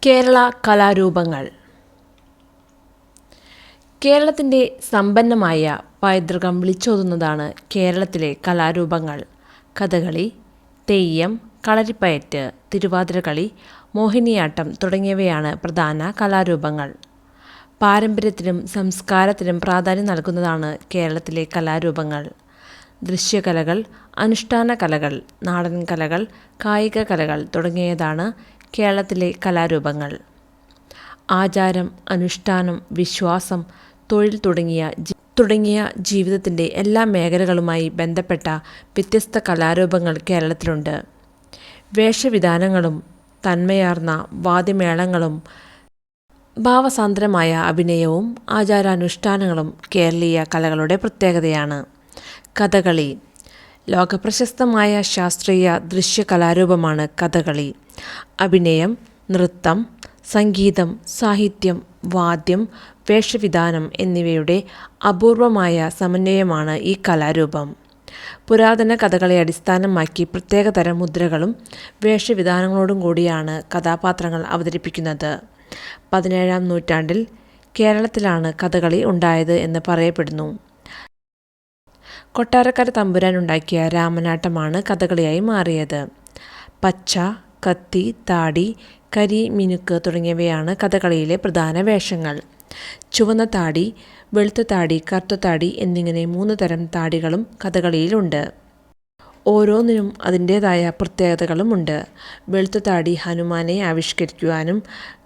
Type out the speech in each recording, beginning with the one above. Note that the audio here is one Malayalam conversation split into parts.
കേരള കലാരൂപങ്ങൾ. കേരളത്തിൻ്റെ സമ്പന്നമായ പൈതൃകം വിളിച്ചോതുന്നതാണ് കേരളത്തിലെ കലാരൂപങ്ങൾ. കഥകളി, തെയ്യം, കളരിപ്പയറ്റ്, തിരുവാതിരക്കളി, മോഹിനിയാട്ടം തുടങ്ങിയവയാണ് പ്രധാന കലാരൂപങ്ങൾ. പാരമ്പര്യത്തിനും സംസ്കാരത്തിനും പ്രാധാന്യം നൽകുന്നതാണ് കേരളത്തിലെ കലാരൂപങ്ങൾ. ദൃശ്യകലകൾ, അനുഷ്ഠാന കലകൾ, നാടൻ കലകൾ, കായിക കലകൾ തുടങ്ങിയതാണ് കേരളത്തിലെ കലാരൂപങ്ങൾ. ആചാരം, അനുഷ്ഠാനം, വിശ്വാസം, തൊഴിൽ തുടങ്ങിയ ജീവിതത്തിൻ്റെ എല്ലാ മേഖലകളുമായി ബന്ധപ്പെട്ട വ്യത്യസ്ത കലാരൂപങ്ങൾ കേരളത്തിലുണ്ട്. വേഷവിധാനങ്ങളും തന്മയാർന്ന വാദ്യമേളങ്ങളും ഭാവസാന്ദ്രമായ അഭിനയവും ആചാരാനുഷ്ഠാനങ്ങളും കേരളീയ കലകളുടെ പ്രത്യേകതയാണ്. കഥകളി ലോകപ്രശസ്തമായ ശാസ്ത്രീയ ദൃശ്യ കലാരൂപമാണ് കഥകളി. അഭിനയം, നൃത്തം, സംഗീതം, സാഹിത്യം, വാദ്യം, വേഷവിധാനം എന്നിവയുടെ അപൂർവമായ സമന്വയമാണ് ഈ കലാരൂപം. പുരാതന കഥകളെ അടിസ്ഥാനമാക്കി പ്രത്യേകതരം മുദ്രകളും വേഷവിധാനങ്ങളോടും കൂടിയാണ് കഥാപാത്രങ്ങൾ അവതരിപ്പിക്കുന്നത്. 17-ാം നൂറ്റാണ്ടിൽ കേരളത്തിലാണ് കഥകളി ഉണ്ടായത് എന്ന് പറയപ്പെടുന്നു. കൊട്ടാരക്കര തമ്പുരാൻ ഉണ്ടാക്കിയ രാമനാട്ടമാണ് കഥകളിയായി മാറിയത്. പച്ച, കത്തി, താടി, കരി, മിനുക്ക് തുടങ്ങിയവയാണ് കഥകളിയിലെ പ്രധാന വേഷങ്ങൾ. ചുവന്ന താടി, വെളുത്ത താടി, കറുത്ത താടി എന്നിങ്ങനെ 3 തരം താടികളും കഥകളിയിലുണ്ട്. ഓരോന്നിനും അതിൻ്റേതായ പ്രത്യേകതകളുമുണ്ട്. വെളുത്ത താടി ഹനുമാനെ ആവിഷ്കരിക്കുവാനും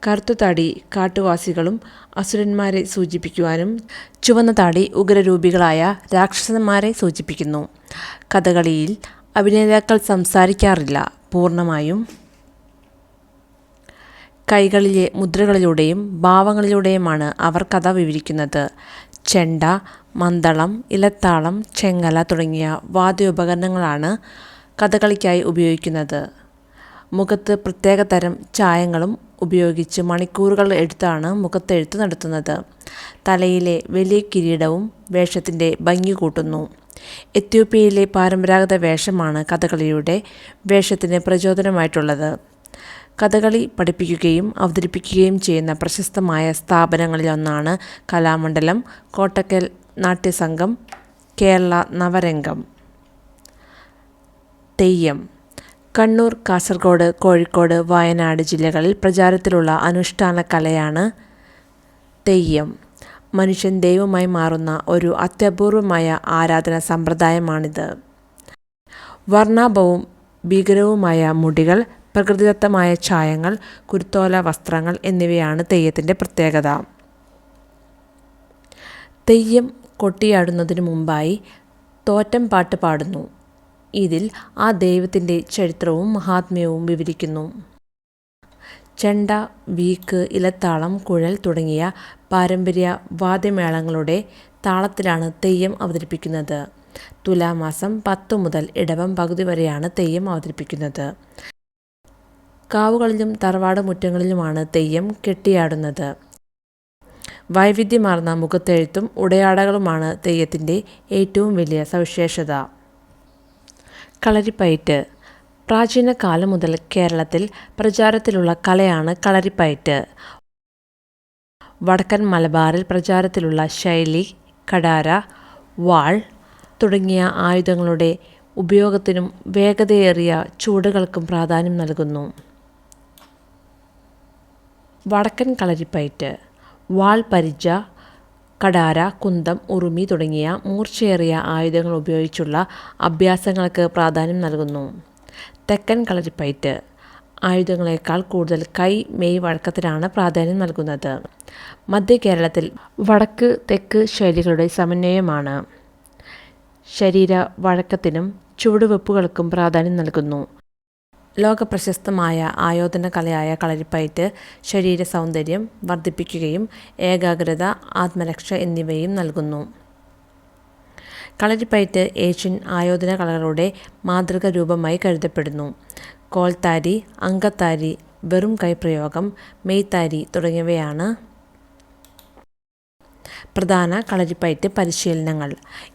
കറുത്ത താടി കാട്ടുവാസികളും അസുരന്മാരെ സൂചിപ്പിക്കുവാനും ചുവന്ന താടി ഉഗ്രരൂപികളായ രാക്ഷസന്മാരെ സൂചിപ്പിക്കുന്നു. കഥകളിയിൽ അഭിനേതാക്കൾ സംസാരിക്കാറില്ല. പൂർണ്ണമായും കൈകളിലെ മുദ്രകളിലൂടെയും ഭാവങ്ങളിലൂടെയുമാണ് അവർ കഥ വിവരിക്കുന്നത്. ചെണ്ട, മന്ദളം, ഇലത്താളം, ചെങ്ങല തുടങ്ങിയ വാദ്യോപകരണങ്ങളാണ് കഥകളിക്കായി ഉപയോഗിക്കുന്നത്. മുഖത്ത് പ്രത്യേകതരം ചായങ്ങളും ഉപയോഗിച്ച് മണിക്കൂറുകൾ എടുത്താണ് മുഖത്തെഴുത്ത് നടത്തുന്നത്. തലയിലെ വലിയ കിരീടവും വേഷത്തിൻ്റെ ഭംഗി കൂട്ടുന്നു. എത്യോപ്യയിലെ പരമ്പരാഗത വേഷമാണ് കഥകളിയുടെ വേഷത്തിന് പ്രചോദനമായിട്ടുള്ളത്. കഥകളി പഠിപ്പിക്കുകയും അവതരിപ്പിക്കുകയും ചെയ്യുന്ന പ്രശസ്തമായ സ്ഥാപനങ്ങളിലൊന്നാണ് കലാമണ്ഡലം, കോട്ടക്കൽ നാട്യസംഘം, കേരള നവരംഗം. തെയ്യം കണ്ണൂർ, കാസർഗോഡ്, കോഴിക്കോട്, വയനാട് ജില്ലകളിൽ പ്രചാരത്തിലുള്ള അനുഷ്ഠാന കലയാണ് തെയ്യം. മനുഷ്യൻ ദൈവമായി മാറുന്ന ഒരു അത്യപൂർവമായ ആരാധന സമ്പ്രദായമാണിത്. വർണ്ണാഭവും ഭീകരവുമായ മുടികൾ, പ്രകൃതിദത്തമായ ചായങ്ങൾ, കുരുത്തോല വസ്ത്രങ്ങൾ എന്നിവയാണ് തെയ്യത്തിൻ്റെ പ്രത്യേകത. തെയ്യം കൊട്ടിയാടുന്നതിനു മുമ്പായി തോറ്റം പാട്ട് പാടുന്നു. ഇതിൽ ആ ദൈവത്തിൻ്റെ ചരിത്രവും മഹാത്മ്യവും വിവരിക്കുന്നു. ചെണ്ട, വീക്ക്, ഇലത്താളം, കുഴൽ തുടങ്ങിയ പാരമ്പര്യ വാദ്യമേളങ്ങളുടെ താളത്തിലാണ് തെയ്യം അവതരിപ്പിക്കുന്നത്. തുലാമാസം 10 മുതൽ ഇടവം പകുതി വരെയാണ് തെയ്യം അവതരിപ്പിക്കുന്നത്. കാവുകളിലും തറവാട് മുറ്റങ്ങളിലുമാണ് തെയ്യം കെട്ടിയാടുന്നത്. വൈവിധ്യമാർന്ന മുഖത്തെഴുത്തും ഉടയാടകളുമാണ് തെയ്യത്തിൻ്റെ ഏറ്റവും വലിയ സവിശേഷത. കളരിപ്പയറ്റ് പ്രാചീന കാലം മുതൽ കേരളത്തിൽ പ്രചാരത്തിലുള്ള കലയാണ് കളരിപ്പയറ്റ്. വടക്കൻ മലബാറിൽ പ്രചാരത്തിലുള്ള ശൈലി കഠാര, വാൾ തുടങ്ങിയ ആയുധങ്ങളുടെ ഉപയോഗത്തിനും വേഗതയേറിയ ചൂടുകൾക്കും പ്രാധാന്യം നൽകുന്നു. വടക്കൻ കളരിപ്പയറ്റ് വാൾ, പരിച, കഠാര, കുന്തം, ഉറുമി തുടങ്ങിയ മൂർച്ചയേറിയ ആയുധങ്ങൾ ഉപയോഗിച്ചുള്ള അഭ്യാസങ്ങൾക്ക് പ്രാധാന്യം നൽകുന്നു. തെക്കൻ കളരിപ്പയറ്റ് ആയുധങ്ങളെക്കാൾ കൂടുതൽ കൈ, മെയ് വഴക്കത്തിനാണ് പ്രാധാന്യം നൽകുന്നത്. മധ്യ കേരളത്തിൽ വടക്ക് തെക്ക് ശൈലികളുടെ സമന്വയമാണ്. ശരീര വഴക്കത്തിനും ചുവടുവെപ്പുകൾക്കും പ്രാധാന്യം നൽകുന്നു. ലോകപ്രശസ്തമായ ആയോധന കലയായ കളരിപ്പയറ്റ് ശരീര സൗന്ദര്യം വർദ്ധിപ്പിക്കുകയും ഏകാഗ്രത, ആത്മരക്ഷ എന്നിവയും നൽകുന്നു. കളരിപ്പയറ്റ് ഏഷ്യൻ ആയോധന കലകളുടെ മാതൃക രൂപമായി കരുതപ്പെടുന്നു. കോൽത്താരി, അങ്കത്താരി, വെറും കൈപ്രയോഗം, മെയ്ത്താരി തുടങ്ങിയവയാണ് പ്രധാന കളരിപ്പയറ്റ് പരിശീലനങ്ങൾ.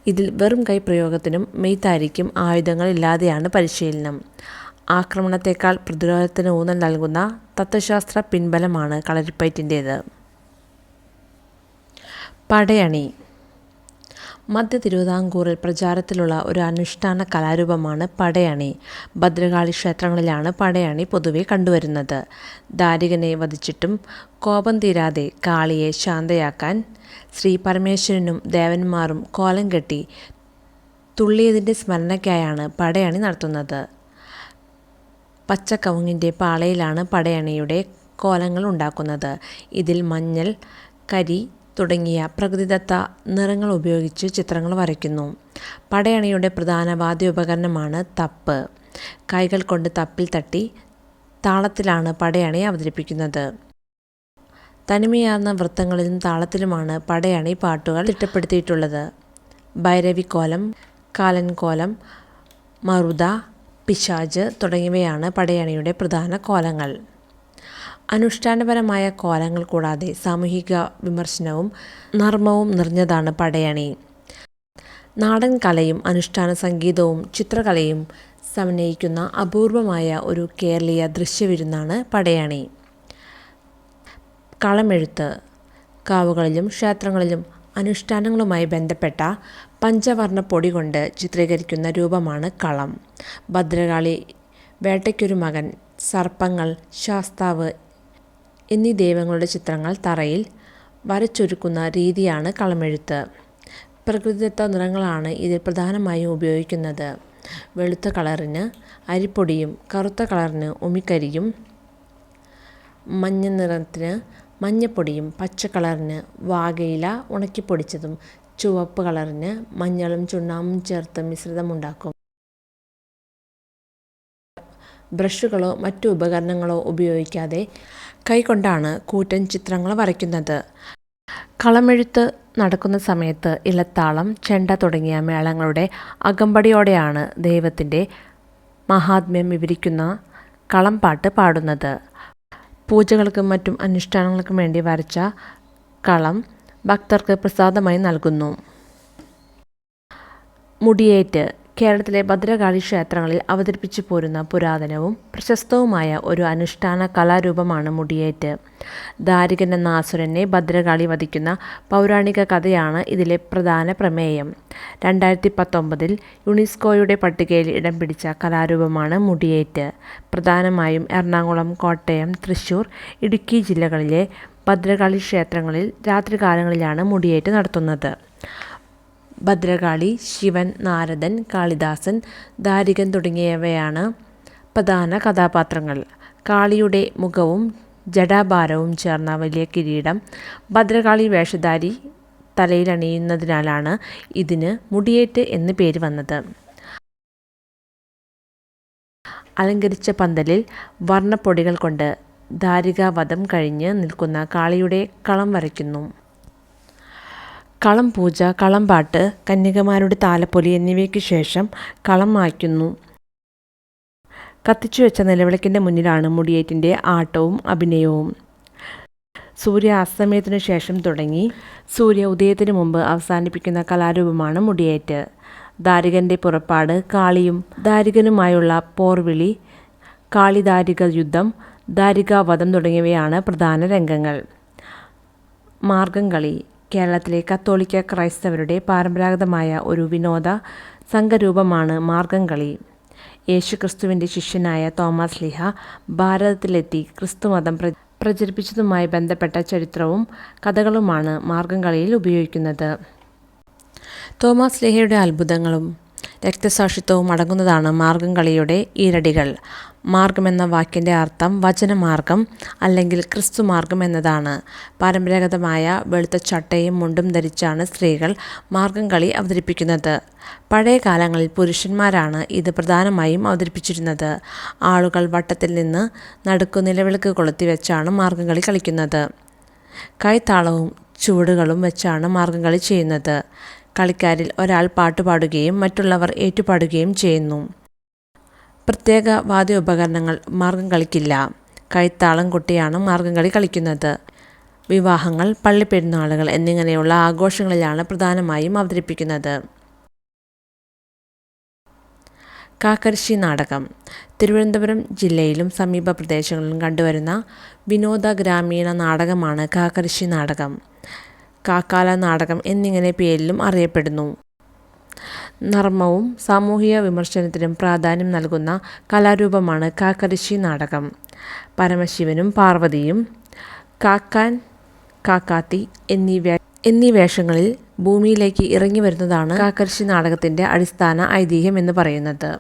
ഇതിൽ വെറും കൈ പ്രയോഗത്തിനും മെയ്ത്താരിക്കും ആയുധങ്ങൾ ഇല്ലാതെയാണ് പരിശീലനം. ആക്രമണത്തേക്കാൾ പ്രതിരോധത്തിന് ഊന്നൽ നൽകുന്ന തത്വശാസ്ത്ര പിൻബലമാണ് കളരിപ്പയറ്റിൻ്റേത്. പടയണി. മധ്യ തിരുവിതാംകൂറിൽ പ്രചാരത്തിലുള്ള ഒരു അനുഷ്ഠാന കലാരൂപമാണ് പടയണി. ഭദ്രകാളി ക്ഷേത്രങ്ങളിലാണ് പടയണി പൊതുവെ കണ്ടുവരുന്നത്. ദാരികനെ വധിച്ചിട്ടും കോപം തീരാതെ കാളിയെ ശാന്തയാക്കാൻ ശ്രീ പരമേശ്വരനും ദേവന്മാരും കോലം കെട്ടി തുള്ളിയതിൻ്റെ സ്മരണയ്ക്കായാണ് പടയണി നടത്തുന്നത്. പച്ചക്കവുങ്ങിൻ്റെ പാളയിലാണ് പടയണിയുടെ കോലങ്ങൾ ഉണ്ടാക്കുന്നത്. ഇതിൽ മഞ്ഞൾ, കരി തുടങ്ങിയ പ്രകൃതിദത്ത നിറങ്ങൾ ഉപയോഗിച്ച് ചിത്രങ്ങൾ വരയ്ക്കുന്നു. പടയണിയുടെ പ്രധാന വാദ്യോപകരണമാണ് തപ്പ്. കൈകൾ കൊണ്ട് തപ്പിൽ തട്ടി താളത്തിലാണ് പടയണി അവതരിപ്പിക്കുന്നത്. തനിമയാർന്ന വൃത്തങ്ങളിലും താളത്തിലുമാണ് പടയണി പാട്ടുകൾ തിട്ടപ്പെടുത്തിയിട്ടുള്ളത്. ഭൈരവിക്കോലം, കാലൻകോലം, മറുത, പിശാച് തുടങ്ങിയവയാണ് പടയണിയുടെ പ്രധാന കോലങ്ങൾ. അനുഷ്ഠാനപരമായ കോലങ്ങൾ കൂടാതെ സാമൂഹിക വിമർശനവും നർമ്മവും നിറഞ്ഞതാണ് പടയണി. നാടൻ കലയും അനുഷ്ഠാന സംഗീതവും ചിത്രകലയും സമന്വയിക്കുന്ന അപൂർവമായ ഒരു കേരളീയ ദൃശ്യവിരുന്നാണ് പടയണി. കളമെഴുത്ത്. കാവുകളിലും ക്ഷേത്രങ്ങളിലും അനുഷ്ഠാനങ്ങളുമായി ബന്ധപ്പെട്ട പഞ്ചവർണ്ണ പൊടി കൊണ്ട് ചിത്രീകരിക്കുന്ന രൂപമാണ് കളം. ഭദ്രകാളി, വേട്ടയ്ക്കൊരു മകൻ, സർപ്പങ്ങൾ, ശാസ്താവ് എന്നീ ദൈവങ്ങളുടെ ചിത്രങ്ങൾ തറയിൽ വരച്ചൊരുക്കുന്ന രീതിയാണ് കളമെഴുത്ത്. പ്രകൃതിദത്ത നിറങ്ങളാണ് ഇതിൽ പ്രധാനമായും ഉപയോഗിക്കുന്നത്. വെളുത്ത കളറിന് അരിപ്പൊടിയും കറുത്ത കളറിന് ഉമിക്കരിയും മഞ്ഞ നിറത്തിന് മഞ്ഞപ്പൊടിയും പച്ച കളറിന് വാകയില ഉണക്കിപ്പൊടിച്ചതും ചുവപ്പ് കളറിന് മഞ്ഞളും ചുണ്ണാമ്പും ചേർത്ത് മിശ്രിതമുണ്ടാക്കും. ബ്രഷുകളോ മറ്റു ഉപകരണങ്ങളോ ഉപയോഗിക്കാതെ കൈകൊണ്ടാണ് കൂറ്റൻ ചിത്രങ്ങൾ വരയ്ക്കുന്നത്. കളമെഴുത്ത് നടക്കുന്ന സമയത്ത് ഇലത്താളം, ചെണ്ട തുടങ്ങിയ മേളങ്ങളുടെ അകമ്പടിയോടെയാണ് ദൈവത്തിൻ്റെ മഹാത്മ്യം വിവരിക്കുന്ന കളംപാട്ട് പാടുന്നത്. പൂജകൾക്കും മറ്റും അനുഷ്ഠാനങ്ങൾക്കും വേണ്ടി വരച്ച കളം ഭക്തർക്ക് പ്രസാദമായി നൽകുന്നു. മുടിയേറ്റ്. കേരളത്തിലെ ഭദ്രകാളി ക്ഷേത്രങ്ങളിൽ അവതരിപ്പിച്ചു പോരുന്ന പുരാതനവും പ്രശസ്തവുമായ ഒരു അനുഷ്ഠാന കലാരൂപമാണ് മുടിയേറ്റ്. ദാരികൻ എന്ന അസുരനെ ഭദ്രകാളി വധിക്കുന്ന പൗരാണിക കഥയാണ് ഇതിലെ പ്രധാന പ്രമേയം. 2019 യുനെസ്കോയുടെ പട്ടികയിൽ ഇടം പിടിച്ച കലാരൂപമാണ് മുടിയേറ്റ്. പ്രധാനമായും എറണാകുളം, കോട്ടയം, തൃശ്ശൂർ, ഇടുക്കി ജില്ലകളിലെ ഭദ്രകാളി ക്ഷേത്രങ്ങളിൽ രാത്രികാലങ്ങളിലാണ് മുടിയേറ്റ് നടത്തുന്നത്. ഭദ്രകാളി, ശിവൻ, നാരദൻ, കാളിദാസൻ, ദാരികൻ തുടങ്ങിയവയാണ് പ്രധാന കഥാപാത്രങ്ങൾ. കാളിയുടെ മുഖവും ജടാഭാരവും ചേർന്ന വലിയ കിരീടം ഭദ്രകാളി വേഷധാരി തലയിലണിയുന്നതിനാലാണ് ഇതിന് മുടിയേറ്റ് എന്ന് പേര് വന്നത്. അലങ്കരിച്ച പന്തലിൽ വർണ്ണപ്പൊടികൾ കൊണ്ട് ദാരികാവധം കഴിഞ്ഞ് നിൽക്കുന്ന കാളിയുടെ കളം വരയ്ക്കുന്നു. കളം പൂജ, കളംപാട്ട്, കന്യകമാരുടെ താലപ്പൊലി എന്നിവയ്ക്ക് ശേഷം കളം മായ്ക്കുന്നു. കത്തിച്ചുവെച്ച നിലവിളക്കിൻ്റെ മുന്നിലാണ് മുടിയേറ്റിൻ്റെ ആട്ടവും അഭിനയവും. സൂര്യ അസ്തമയത്തിനു ശേഷം തുടങ്ങി സൂര്യ ഉദയത്തിനു മുമ്പ് അവസാനിപ്പിക്കുന്ന കലാരൂപമാണ് മുടിയേറ്റ്. ദാരികൻ്റെ പുറപ്പാട്, കാളിയും ദാരികനുമായുള്ള പോർവിളി, കാളിദാരിക യുദ്ധം, ദാരികാവധം തുടങ്ങിയവയാണ് പ്രധാന രംഗങ്ങൾ. മാർഗംകളി. കേരളത്തിലെ കത്തോലിക്ക ക്രൈസ്തവരുടെ പരമ്പരാഗതമായ ഒരു വിനോദ സംഘരൂപമാണ് മാർഗംകളി. യേശുക്രിസ്തുവിൻ്റെ ശിഷ്യനായ തോമാസ് ലീഹ ഭാരതത്തിലെത്തി ക്രിസ്തുമതം പ്രചരിപ്പിച്ചതുമായി ബന്ധപ്പെട്ട ചരിത്രവും കഥകളുമാണ് മാർഗംകളിയിൽ ഉപയോഗിക്കുന്നത്. തോമാസ് ലീഹയുടെ അത്ഭുതങ്ങളും രക്തസാക്ഷിത്വവും അടങ്ങുന്നതാണ് മാർഗംകളിയുടെ ഈരടികൾ. മാർഗം എന്ന വാക്കിൻ്റെ അർത്ഥം വചനമാർഗം അല്ലെങ്കിൽ ക്രിസ്തുമാർഗം എന്നതാണ്. പരമ്പരാഗതമായ വെളുത്ത ചട്ടയും മുണ്ടും ധരിച്ചാണ് സ്ത്രീകൾ മാർഗംകളി അവതരിപ്പിക്കുന്നത്. പഴയ കാലങ്ങളിൽ പുരുഷന്മാരാണ് ഇത് പ്രധാനമായും അവതരിപ്പിച്ചിരുന്നത്. ആളുകൾ വട്ടത്തിൽ നിന്ന് നടുക്കു നിലവിളക്ക് കൊളുത്തി വെച്ചാണ് മാർഗംകളി കളിക്കുന്നത്. കൈത്താളവും ചുവടുകളും വെച്ചാണ് മാർഗംകളി ചെയ്യുന്നത്. കളിക്കാരിൽ ഒരാൾ പാട്ടുപാടുകയും മറ്റുള്ളവർ ഏറ്റുപാടുകയും ചെയ്യുന്നു. പ്രത്യേക വാദ്യോപകരണങ്ങൾ മാർഗംകളിക്കില്ല. കൈത്താളം കൊട്ടിയാണ് മാർഗംകളി കളിക്കുന്നത്. വിവാഹങ്ങൾ, പള്ളിപ്പെരുന്നാളുകൾ എന്നിങ്ങനെയുള്ള ആഘോഷങ്ങളിലാണ് പ്രധാനമായും അവതരിപ്പിക്കുന്നത്. കാക്കരശ്ശി നാടകം തിരുവനന്തപുരം ജില്ലയിലും സമീപ പ്രദേശങ്ങളിലും കണ്ടുവരുന്ന വിനോദ ഗ്രാമീണ നാടകമാണ് കാക്കരശ്ശി നാടകം. കാക്കാല നാടകം എന്നിങ്ങനെ പേരിലും അറിയപ്പെടുന്നു. നർമ്മവും സാമൂഹിക വിമർശനത്തിനും പ്രാധാന്യം നൽകുന്ന കലാരൂപമാണ് കാക്കരശ്ശി നാടകം. പരമശിവനും പാർവതിയും കാക്കാൻ, കാക്കാത്തി എന്നീ വേഷങ്ങളിൽ ഭൂമിയിലേക്ക് ഇറങ്ങി വരുന്നതാണ് കാക്കരശ്ശി നാടകത്തിൻ്റെ അടിസ്ഥാന ഐതിഹ്യം എന്ന് പറയുന്നത്.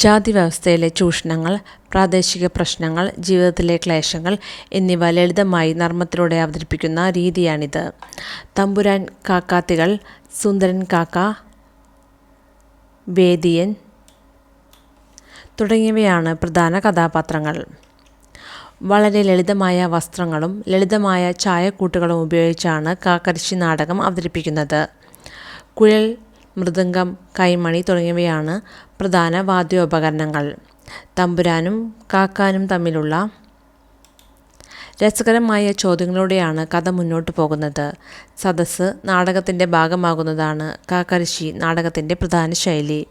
ജാതി വ്യവസ്ഥയിലെ ചൂഷണങ്ങൾ, പ്രാദേശിക പ്രശ്നങ്ങൾ, ജീവിതത്തിലെ ക്ലേശങ്ങൾ എന്നിവ ലളിതമായി നർമ്മത്തിലൂടെ അവതരിപ്പിക്കുന്ന രീതിയാണിത്. തമ്പുരാൻ, കാക്കാത്തികൾ, സുന്ദരൻ കാക്ക, വേദിയൻ തുടങ്ങിയവയാണ് പ്രധാന കഥാപാത്രങ്ങൾ. വളരെ ലളിതമായ വസ്ത്രങ്ങളും ലളിതമായ ചായക്കൂട്ടുകളും ഉപയോഗിച്ചാണ് കാക്കരശ്ശി നാടകം അവതരിപ്പിക്കുന്നത്. കുഴൽ, മൃദംഗം, കൈമണി തുടങ്ങിയവയാണ് പ്രധാന വാദ്യോപകരണങ്ങൾ. തമ്പുരാനും കാക്കാനും തമ്മിലുള്ള രസകരമായ ചോദ്യങ്ങളോടെയാണ് കഥ മുന്നോട്ട് പോകുന്നത്. സദസ്സ് നാടകത്തിൻ്റെ ഭാഗമാകുന്നതാണ് കാക്കരശ്ശി നാടകത്തിൻ്റെ പ്രധാന ശൈലി.